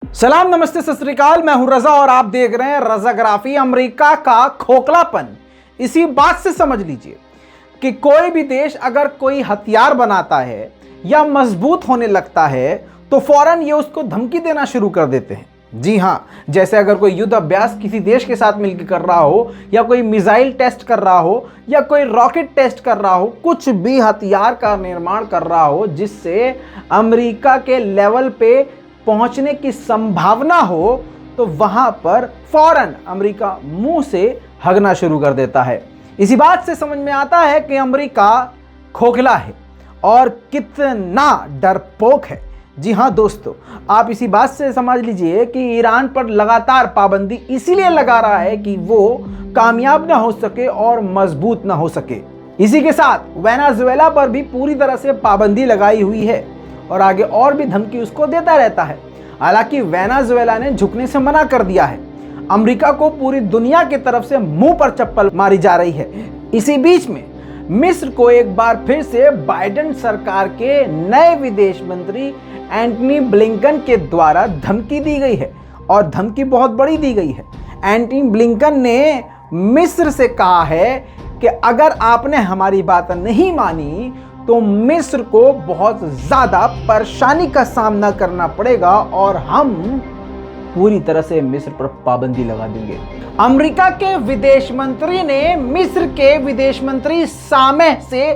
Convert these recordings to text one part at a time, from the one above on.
सलाम, नमस्ते, सत श्री अकाल। मैं हूं रजा और आप देख रहे हैं रजाग्राफी। अमेरिका का खोखलापन इसी बात से समझ लीजिए कि कोई भी देश अगर कोई हथियार बनाता है या मजबूत होने लगता है तो फौरन ये उसको धमकी देना शुरू कर देते हैं। जी हां, जैसे अगर कोई युद्ध अभ्यास किसी देश के साथ मिलकर कर रहा हो या कोई मिसाइल टेस्ट कर रहा हो या कोई रॉकेट टेस्ट कर रहा हो, कुछ भी हथियार का निर्माण कर रहा हो जिससे अमेरिका के लेवल पे पहुंचने की संभावना हो, तो वहां पर फौरन अमेरिका मुंह से हगना शुरू कर देता है। इसी बात से समझ में आता है कि अमेरिका खोखला है और कितना डरपोक है। जी हां दोस्तों, आप इसी बात से समझ लीजिए कि ईरान पर लगातार पाबंदी इसीलिए लगा रहा है कि वो कामयाब ना हो सके और मजबूत ना हो सके। इसी के साथ वेनेजुएला पर भी पूरी तरह से पाबंदी लगाई हुई है और आगे और भी धमकी उसको देता रहता है। हालांकि वेनेजुएला ने झुकने से मना कर दिया है। अमेरिका को पूरी दुनिया की तरफ से मुंह पर चप्पल मारी जा रही है। इसी बीच में मिस्र को एक बार फिर से बाइडेन सरकार के नए विदेश मंत्री एंटनी ब्लिंकन के द्वारा धमकी दी गई है और धमकी बहुत बड़ी दी गई है। एंटनी ब्लिंकन ने मिस्र से कहा है कि अगर आपने हमारी बात नहीं मानी तो मिस्र को बहुत ज्यादा परेशानी का सामना करना पड़ेगा और हम पूरी तरह से मिस्र पर पाबंदी लगा देंगे। अमेरिका के विदेश मंत्री ने मिस्र के विदेश मंत्री सामेह से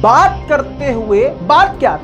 बात करते हुए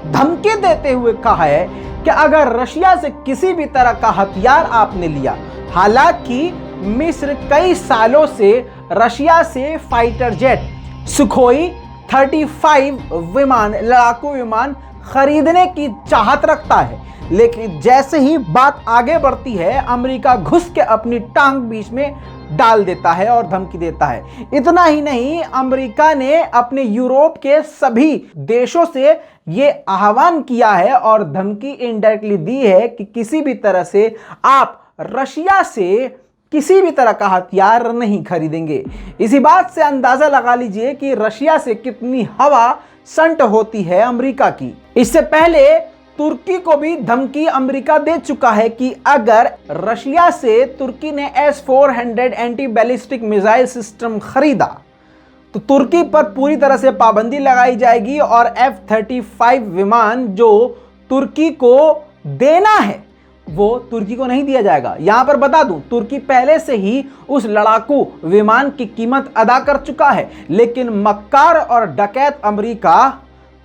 धमकी देते हुए कहा है कि अगर रशिया से किसी भी तरह का हथियार आपने लिया, हालांकि मिस्र कई सालों से रशिया से फाइटर जेट सुखोई 35 विमान, लड़ाकू विमान खरीदने की चाहत रखता है, लेकिन जैसे ही बात आगे बढ़ती है अमेरिका घुस के अपनी टांग बीच में डाल देता है और धमकी देता है। इतना ही नहीं, अमेरिका ने अपने यूरोप के सभी देशों से ये आह्वान किया है और धमकी इनडायरेक्टली दी है कि किसी भी तरह से आप रशिया से किसी भी तरह का हथियार नहीं खरीदेंगे। इसी बात से अंदाजा लगा लीजिए कि रशिया से कितनी हवा संट होती है अमेरिका की। इससे पहले तुर्की को भी धमकी अमेरिका दे चुका है कि अगर रशिया से तुर्की ने S-400 anti ballistic missile system खरीदा तो तुर्की पर पूरी तरह से पाबंदी लगाई जाएगी और F-35 विमान जो तुर्की को देना है वो तुर्की को नहीं दिया जाएगा। यहां पर बता दूं, तुर्की पहले से ही उस लड़ाकू विमान की कीमत अदा कर चुका है, लेकिन मक्कार और डकैत अमेरिका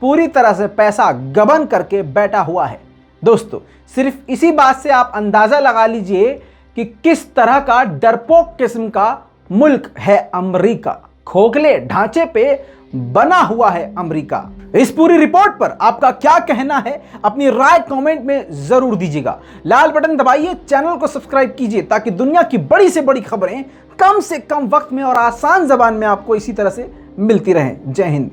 पूरी तरह से पैसा गबन करके बैठा हुआ है। दोस्तों, सिर्फ इसी बात से आप अंदाजा लगा लीजिए कि किस तरह का डरपोक किस्म का मुल्क है अमेरिका। खोखले ढांचे पे बना हुआ है अमेरिका। इस पूरी रिपोर्ट पर आपका क्या कहना है, अपनी राय कमेंट में जरूर दीजिएगा। लाल बटन दबाइए, चैनल को सब्सक्राइब कीजिए ताकि दुनिया की बड़ी से बड़ी खबरें कम से कम वक्त में और आसान जबान में आपको इसी तरह से मिलती रहें। जय हिंद।